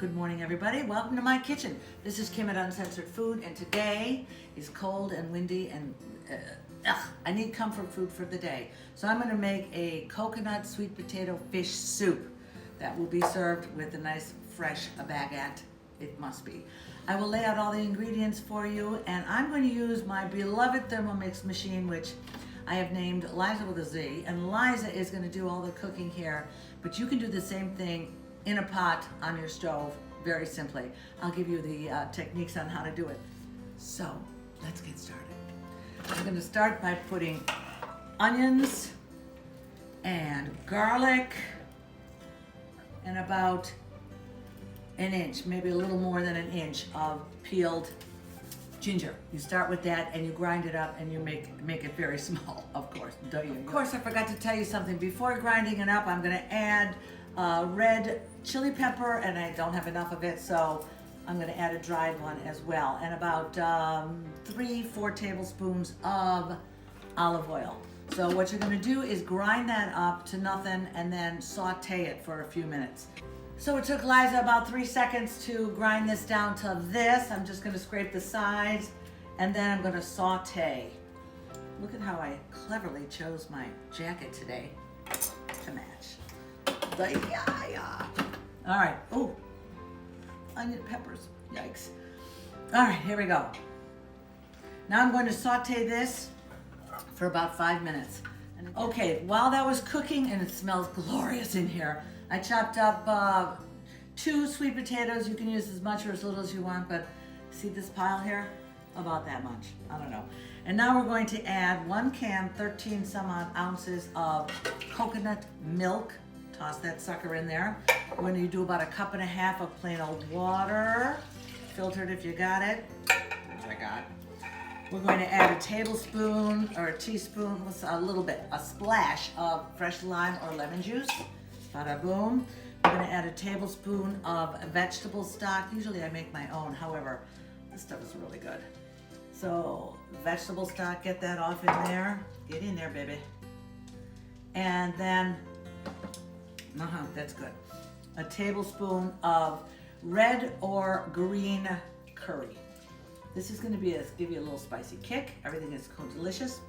Good morning, everybody. Welcome to my kitchen. This is Kim at Uncensored Food, and today is cold and windy, and I need comfort food for the day. So I'm going to make a coconut sweet potato fish soup that will be served with a nice fresh baguette. It must be. I will lay out all the ingredients for you, and I'm going to use my beloved Thermomix machine, which I have named Liza with a Z, and Liza is going to do all the cooking here, but you can do the same thing in a pot on your stove very simply. I'll give you the techniques on how to do it. So let's get started. I'm going to start by putting onions and garlic and about an inch, maybe a little more than an inch of peeled ginger. You start with that and you grind it up and you make it very small, of course. Of course, I forgot to tell you something. Before grinding it up, I'm going to add red chili pepper, and I don't have enough of it, so I'm going to add a dried one as well, and about 3-4 tablespoons of olive oil. So what you're going to do is grind that up to nothing and then saute it for a few minutes. So it took Liza about 3 seconds to grind this down to this. I'm just going to scrape the sides, and then I'm going to saute. Look at how I cleverly chose my jacket today to match. All right. Oh, onion peppers. Yikes. All right, here we go. Now I'm going to saute this for about 5 minutes. Okay, while that was cooking, and it smells glorious in here, I chopped up 2 sweet potatoes. You can use as much or as little as you want, but see this pile here? About that much. I don't know. And now we're going to add 1 can, 13 some odd ounces of coconut milk. Toss that sucker in there. We're going to do about 1.5 cups of plain old water, filtered if you got it, which I got. We're going to add a tablespoon or a teaspoon, a little bit, a splash of fresh lime or lemon juice. Bada boom. We're going to add a tablespoon of vegetable stock. Usually I make my own, however, this stuff is really good. So vegetable stock, get that off in there. Get in there, baby. And then that's good. A tablespoon of red or green curry. This is going to give you a little spicy kick. Everything is delicious.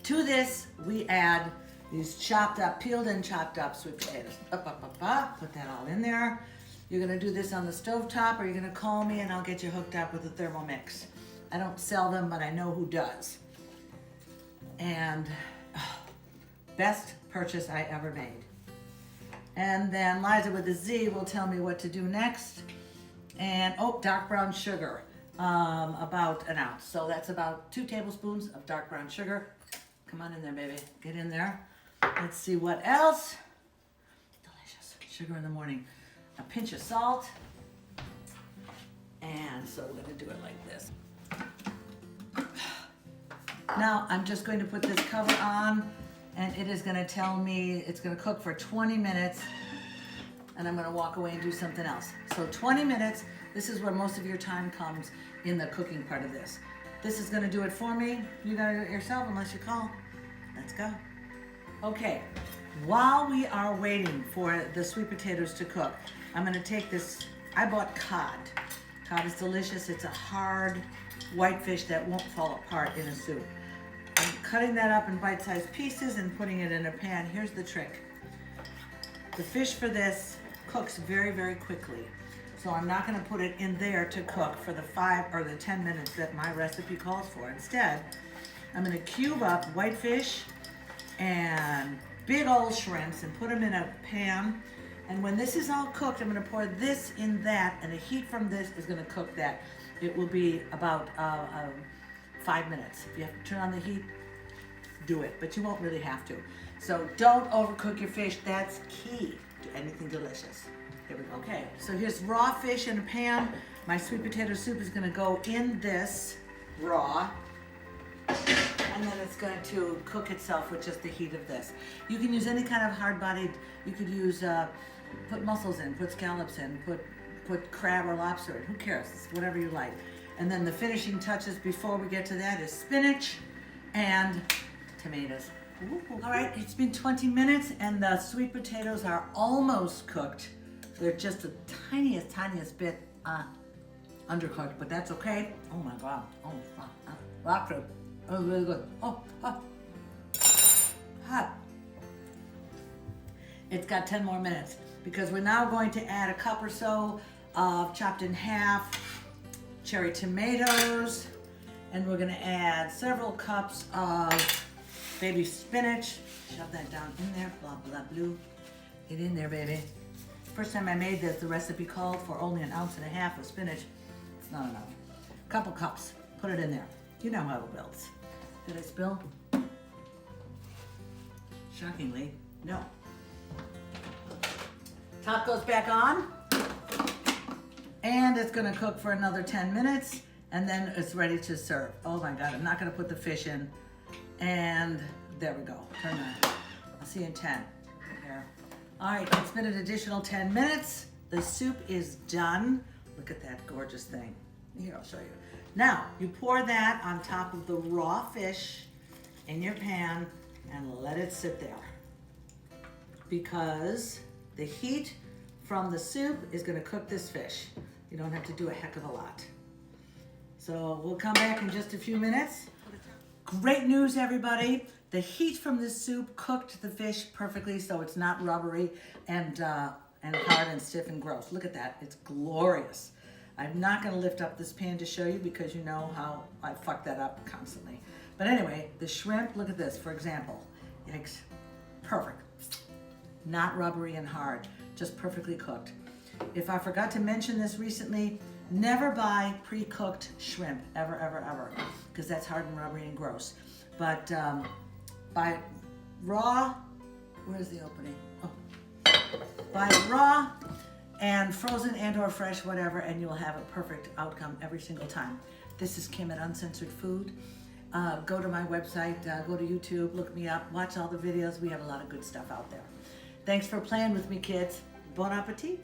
To this, we add these peeled and chopped up sweet potatoes. Put that all in there. You're going to do this on the stovetop, or you're going to call me and I'll get you hooked up with a Thermomix. I don't sell them, but I know who does. And best purchase I ever made. And then Liza with a Z will tell me what to do next. And, dark brown sugar, about 1 ounce. So that's about 2 tablespoons of dark brown sugar. Come on in there, baby. Get in there. Let's see what else. Delicious. Sugar in the morning. A pinch of salt. And so we're going to do it like this. Now I'm just going to put this cover on, and it is going to tell me it's going to cook for 20 minutes, and I'm going to walk away and do something else. So 20 minutes, this is where most of your time comes in the cooking part of this. This is going to do it for me. You got to do it yourself unless you call. Let's go. Okay, while we are waiting for the sweet potatoes to cook, I'm going to take this. I bought cod. Cod is delicious. It's a hard white fish that won't fall apart in a soup. I'm cutting that up in bite-sized pieces and putting it in a pan. Here's the trick. The fish for this cooks very, very quickly. So I'm not going to put it in there to cook for the 5 or the 10 minutes that my recipe calls for. Instead, I'm going to cube up whitefish and big old shrimps and put them in a pan. And when this is all cooked, I'm going to pour this in that, and the heat from this is going to cook that. It will be about 5 minutes. If you have to turn on the heat, do it, but you won't really have to. So don't overcook your fish. That's key to anything delicious. Here we go. Okay, so here's raw fish in a pan. My sweet potato soup is going to go in this raw, and then it's going to cook itself with just the heat of this. You can use any kind of hard-bodied. You could use put mussels in, put scallops in, put crab or lobster in. Who cares? It's whatever you like. And then the finishing touches before we get to that is spinach and tomatoes. All right, it's been 20 minutes and the sweet potatoes are almost cooked. They're just the tiniest bit undercooked, but that's okay. Oh my God, oh, rock fruit, oh, really good. Oh, hot. It's got 10 more minutes because we're now going to add a cup or so of chopped in half cherry tomatoes, and we're gonna add several cups of baby spinach. Shove that down in there, blah, blah, blue. Get in there, baby. First time I made this, the recipe called for only 1.5 ounces of spinach. It's not enough. Couple cups, put it in there. You know how it builds. Did I spill? Shockingly, no. Top goes back on, and it's gonna cook for another 10 minutes, and then it's ready to serve. Oh my God, I'm not gonna put the fish in, and there we go, turn that. I'll see you in 10. Here. All right, it's been an additional 10 minutes. The soup is done. Look at that gorgeous thing. Here, I'll show you. Now, you pour that on top of the raw fish in your pan and let it sit there, because the heat from the soup is gonna cook this fish. You don't have to do a heck of a lot. So we'll come back in just a few minutes. Great news, everybody. The heat from this soup cooked the fish perfectly, so it's not rubbery and hard and stiff and gross. Look at that, it's glorious. I'm not gonna lift up this pan to show you because you know how I fuck that up constantly. But anyway, the shrimp, look at this, for example. Yikes, perfect. Not rubbery and hard, just perfectly cooked. If I forgot to mention this recently, never buy pre-cooked shrimp, ever, ever, ever, because that's hard and rubbery and gross. But buy raw, where's the opening? Oh. Buy it raw and frozen and or fresh, whatever, and you will have a perfect outcome every single time. This is Kim at Uncensored Food. Go to my website, go to YouTube, look me up, watch all the videos. We have a lot of good stuff out there. Thanks for playing with me, kids. Bon appetit.